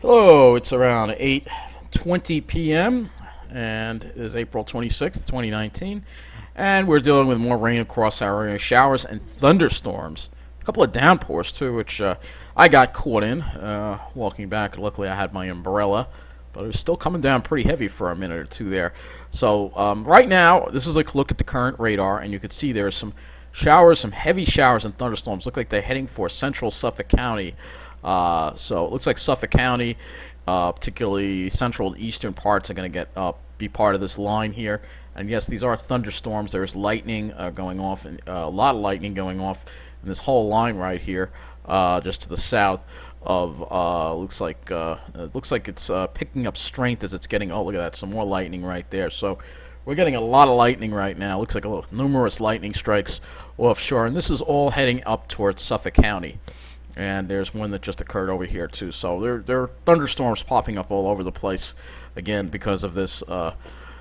Hello, it's around 8:20 p.m. and it is April 26th, 2019, and we're dealing with more rain across our area, showers and thunderstorms. A couple of downpours too, which I got caught in walking back. Luckily, I had my umbrella, but it was still coming down pretty heavy for a minute or two there. So right now, this is a look at the current radar, and you can see there's some showers, some heavy showers and thunderstorms. Look like they're heading for central Suffolk County. So it looks like Suffolk County, particularly central and eastern parts, are going to get be part of this line here. And yes, these are thunderstorms. There's lightning going off, and a lot of lightning going off in this whole line right here, just to the south of. Looks like it's picking up strength as it's getting. Oh, look at that! Some more lightning right there. So we're getting a lot of lightning right now. Looks like numerous lightning strikes offshore, and this is all heading up towards Suffolk County. And there's one that just occurred over here too. So there are thunderstorms popping up all over the place, again because of this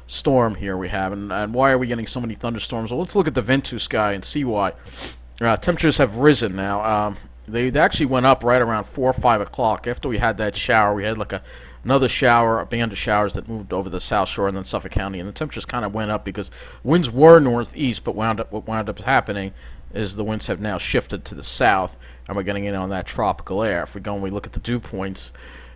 storm here we have. And why are we getting so many thunderstorms? Well, let's look at the Ventu sky and see why. Temperatures have risen now. They actually went up right around 4 or 5 o'clock after we had that shower. We had like another shower, a band of showers that moved over the South Shore and then Suffolk County, and the temperatures kind of went up because winds were northeast, but what wound up happening is the winds have now shifted to the south, and we're getting in on that tropical air. If we go and we look at the dew points,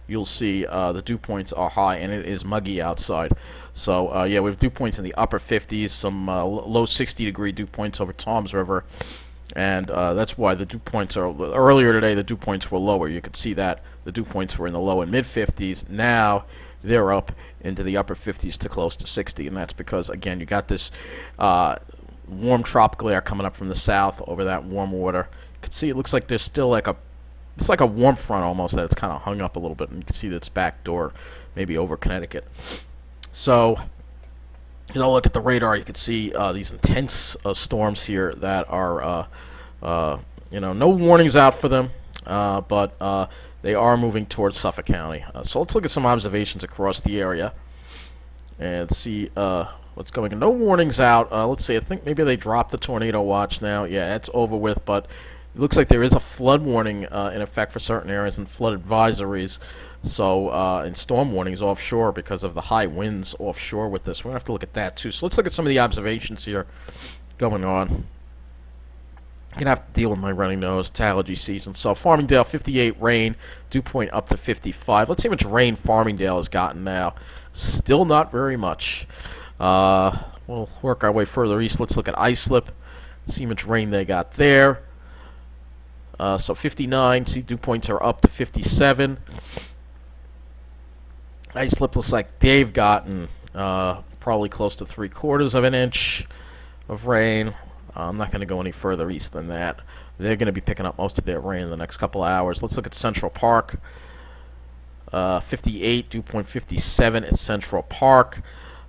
you'll see the dew points are high, and it is muggy outside. So yeah, we have dew points in the upper 50s, some low 60-degree dew points over Toms River, and that's why the dew points are earlier today. The dew points were lower. You could see that the dew points were in the low and mid 50s. Now they're up into the upper 50s to close to 60, and that's because again you got this warm tropical air coming up from the south over that warm water. You can see it looks like there's still it's like a warm front almost that it's kind of hung up a little bit, and you can see that's back door maybe over Connecticut. So look at the radar. You can see these intense storms here that are no warnings out for them, but they are moving towards Suffolk County. So let's look at some observations across the area and see what's going on. No warnings out. Let's see. I think maybe they dropped the tornado watch now. Yeah, it's over with, but it looks like there is a flood warning in effect for certain areas and flood advisories. So, and storm warnings offshore because of the high winds offshore with this. We're going to have to look at that too. So let's look at some of the observations here going on. I'm going to have to deal with my runny nose. It's allergy season. So Farmingdale, 58 rain. Dew point up to 55. Let's see how much rain Farmingdale has gotten now. Still not very much. We'll work our way further east. Let's look at Islip. See how much rain they got there. So 59. See, dew points are up to 57. Islip looks like they've gotten probably close to 3/4 of an inch of rain. I'm not going to go any further east than that. They're going to be picking up most of their rain in the next couple of hours. Let's look at Central Park. 58, dew point 57 at Central Park.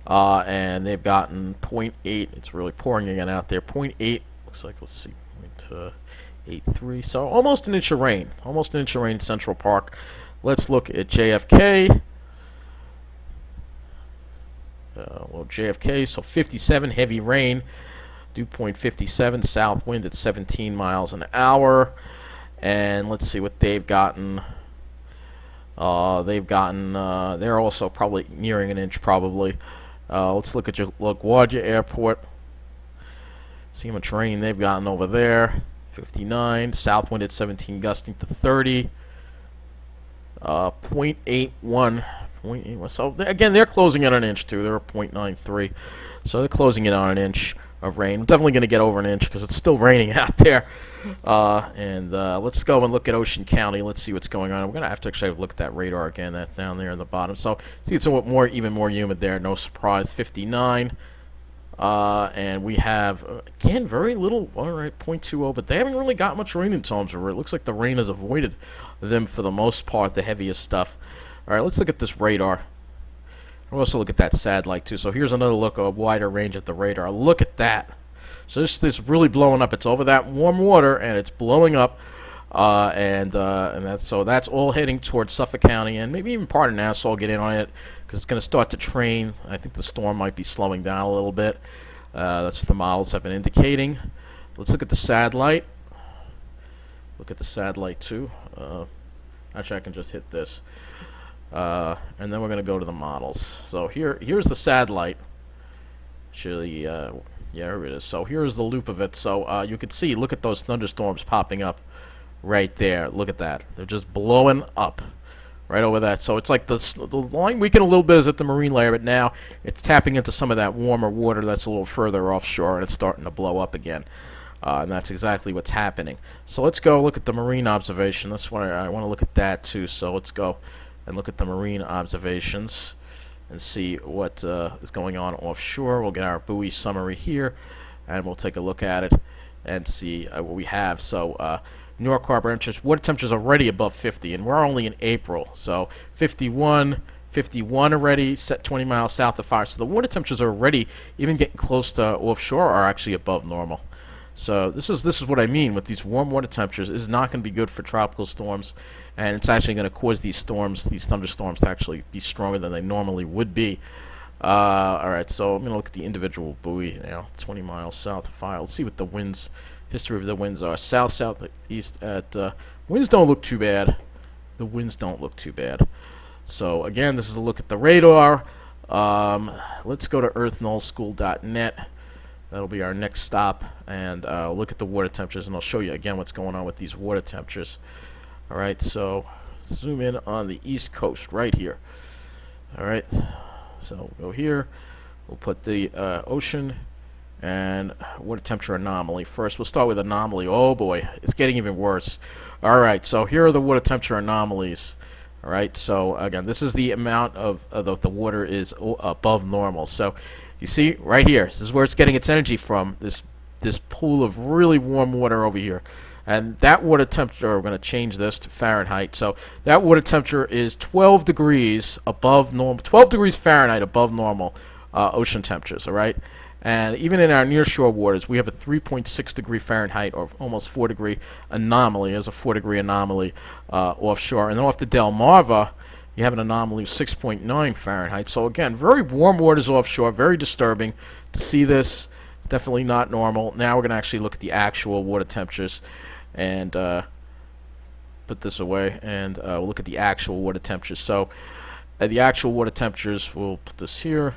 And they've gotten 0.8. It's really pouring again out there. 0.8. Looks like, let's see, 0.83. So almost an inch of rain. Almost an inch of rain in Central Park. Let's look at JFK. JFK, so 57, heavy rain. Dew point 57, south wind at 17 miles an hour. And let's see what they've gotten. They're also probably nearing an inch probably. Let's look at LaGuardia Airport. See how much rain they've gotten over there. 59, south wind at 17, gusting to 30. 0.81. So again, they're closing in on an inch too. They're at 0.93, so they're closing in on an inch of rain. We're definitely going to get over an inch because it's still raining out there. Let's go and look at Ocean County. Let's see what's going on. We're going to have to actually look at that radar again. That's down there in the bottom. So see, it's even more humid there. No surprise. 59. And we have again very little. All right, 0.20, but they haven't really got much rain in Toms River. It looks like the rain has avoided them for the most part. The heaviest stuff. All right, let's look at this radar. We'll also look at that satellite too. So here's another look, a wider range at the radar. Look at that. So this is really blowing up. It's over that warm water, and it's blowing up. That's all heading towards Suffolk County, and maybe even part of Nassau will get in on it because it's going to start to train. I think the storm might be slowing down a little bit. That's what the models have been indicating. Let's look at the satellite. Look at the satellite too. Actually, I can just hit this. And then we're going to go to the models. So here's the satellite. Actually, yeah, here it is. So here's the loop of it. So you can see, look at those thunderstorms popping up right there. Look at that. They're just blowing up right over that. So it's like the line weakened a little bit is at the marine layer, but now it's tapping into some of that warmer water that's a little further offshore, and it's starting to blow up again. And that's exactly what's happening. So let's go look at the marine observation. That's what I want to look at that too. So let's go and look at the marine observations and see what is going on offshore. We'll get our buoy summary here, and we'll take a look at it and see what we have. So New York Harbor water temperatures already above 50, and we're only in April. So 51 already, set 20 miles south of fire. So the water temperatures are already, even getting close to offshore, are actually above normal. So this is what I mean with these warm water temperatures. Is not going to be good for tropical storms, and it's actually going to cause these storms, these thunderstorms, to actually be stronger than they normally would be. All right, so I'm going to look at the individual buoy now. 20 miles south of fire. Let's see what the winds, history of the winds are. South, southeast at winds don't look too bad. The winds don't look too bad. So again, this is a look at the radar. Let's go to earthnullschool.net. That'll be our next stop, and look at the water temperatures, and I'll show you again what's going on with these water temperatures. Alright, so zoom in on the east coast right here. Alright, so we'll go here, we'll put the ocean and water temperature anomaly. First, we'll start with anomaly. Oh boy, it's getting even worse. Alright, so here are the water temperature anomalies. Alright, so again, this is the amount of the water is above normal. So you see right here, this is where it's getting its energy from, this pool of really warm water over here. And that water temperature, we're going to change this to Fahrenheit. So that water temperature is 12 degrees above normal, 12 degrees Fahrenheit above normal ocean temperatures, all right? And even in our nearshore waters, we have a 3.6 degree Fahrenheit, or almost 4 degree anomaly. There's a 4 degree anomaly offshore. And then off the Delmarva, you have an anomaly of 6.9 Fahrenheit. So again, very warm waters offshore, very disturbing to see this. Definitely not normal. Now we're going to actually look at the actual water temperatures and put this away, and we'll look at the actual water temperatures. So the actual water temperatures, we'll put this here,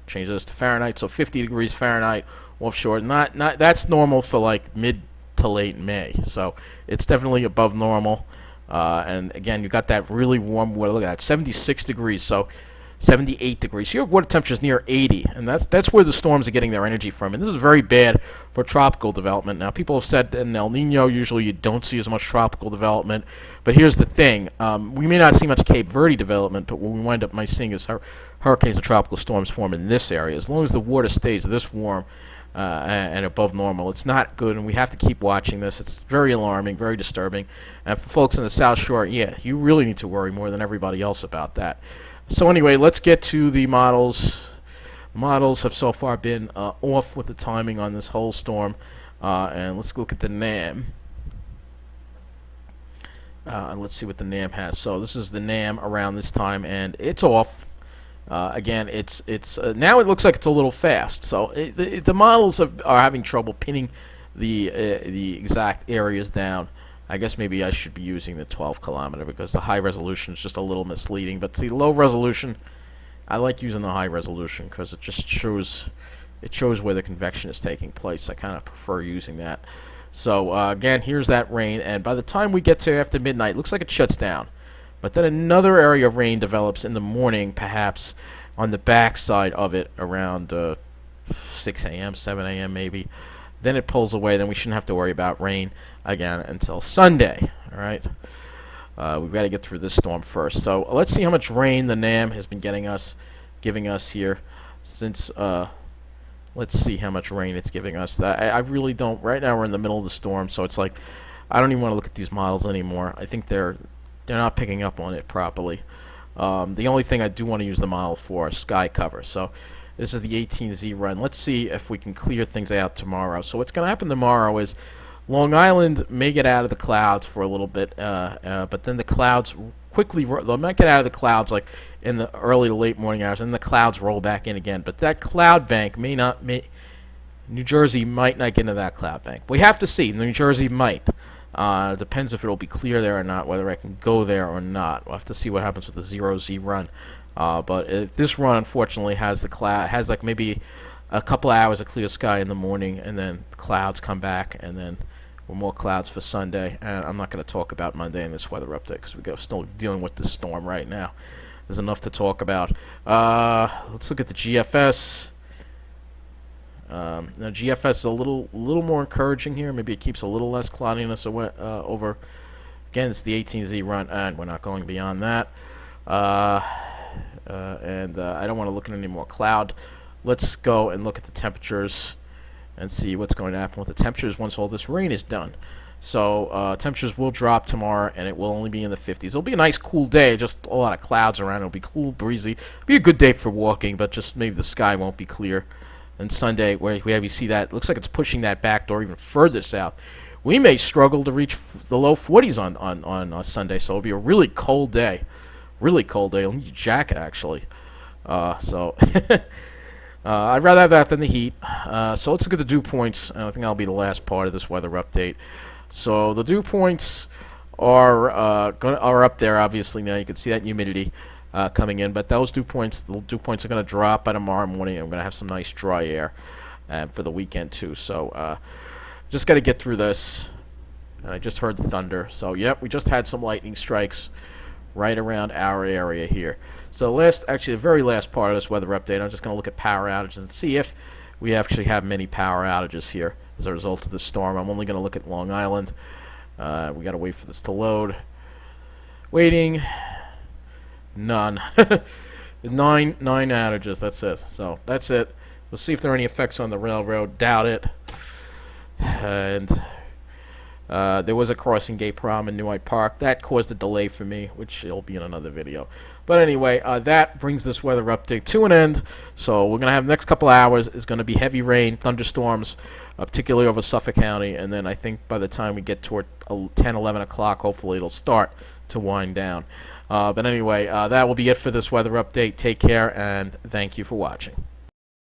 change this to Fahrenheit. So 50 degrees Fahrenheit offshore. Not that's normal for like mid to late May. So it's definitely above normal. And again, you got that really warm water. Look at that, 76 degrees, so 78 degrees. So you have water temperatures near 80, and that's where the storms are getting their energy from. And this is very bad for tropical development. Now, people have said in El Nino, usually you don't see as much tropical development. But here's the thing. We may not see much Cape Verde development, but what we wind up seeing is hurricanes and tropical storms form in this area. As long as the water stays this warm, and above normal, it's not good, and we have to keep watching this. It's very alarming, very disturbing, and for folks in the South Shore, yeah, you really need to worry more than everybody else about that. So anyway, let's get to the models. Models have so far been off with the timing on this whole storm, and let's look at the NAM. And let's see what the NAM has. So this is the NAM around this time, and it's off. Again, it's now it looks like it's a little fast. So the models are having trouble pinning the exact areas down. I guess maybe I should be using the 12 kilometer because the high resolution is just a little misleading. But the low resolution, I like using the high resolution because it just shows where the convection is taking place. I kind of prefer using that. So again, here's that rain, and by the time we get to after midnight, it looks like it shuts down. But then another area of rain develops in the morning, perhaps on the back side of it around 6 a.m., 7 a.m. maybe. Then it pulls away. Then we shouldn't have to worry about rain again until Sunday. All right. We've got to get through this storm first. So let's see how much rain the NAM has been giving us here. Since let's see how much rain it's giving us. I really don't. Right now we're in the middle of the storm, so it's like I don't even want to look at these models anymore. I think they're not picking up on it properly. The only thing I do want to use the model for is sky cover. So this is the 18Z run. Let's see if we can clear things out tomorrow. So what's going to happen tomorrow is Long Island may get out of the clouds for a little bit, but then the clouds quickly, they might get out of the clouds like in the early to late morning hours, and the clouds roll back in again. But that cloud bank New Jersey might not get into that cloud bank. We have to see. New Jersey might. Depends if it'll be clear there or not, whether I can go there or not. We'll have to see what happens with the 0Z run. But this run, unfortunately, has the cloud, has like maybe a couple hours of clear sky in the morning, and then clouds come back, and then more clouds for Sunday. And I'm not going to talk about Monday in this weather update because we're still dealing with this storm right now. There's enough to talk about. Let's look at the GFS. Now GFS is a little more encouraging here. Maybe it keeps a little less cloudiness over. Again, it's the 18Z run, and we're not going beyond that. And I don't want to look at any more cloud. Let's go and look at the temperatures and see what's going to happen with the temperatures once all this rain is done. So temperatures will drop tomorrow, and it will only be in the 50s. It'll be a nice cool day, just a lot of clouds around. It'll be cool, breezy. It'll be a good day for walking, but just maybe the sky won't be clear. And Sunday, where you see that, it looks like it's pushing that back door even further south. We may struggle to reach the low 40s on Sunday, so it'll be a really cold day. Really cold day. I'll need a jacket, actually. I'd rather have that than the heat. So let's look at the dew points, and I think that'll be the last part of this weather update. So the dew points are up there, obviously. Now you can see that humidity coming in, but those the dew points are going to drop by tomorrow morning, and we're going to have some nice dry air for the weekend too. So just got to get through this. And I just heard the thunder. So yep, we just had some lightning strikes right around our area here. So the very last part of this weather update, I'm just going to look at power outages and see if we actually have many power outages here as a result of the storm. I'm only going to look at Long Island. We got to wait for this to load. Waiting. None. nine outages. That's it. So that's it. We'll see if there are any effects on the railroad. Doubt it. And there was a crossing gate problem in New Park. That caused a delay for me, which will be in another video. But anyway, that brings this weather update to an end. So we're going to have the next couple hours is going to be heavy rain, thunderstorms, particularly over Suffolk County. And then I think by the time we get toward 10, 11 o'clock, hopefully it'll start to wind down. But anyway, that will be it for this weather update. Take care, and thank you for watching.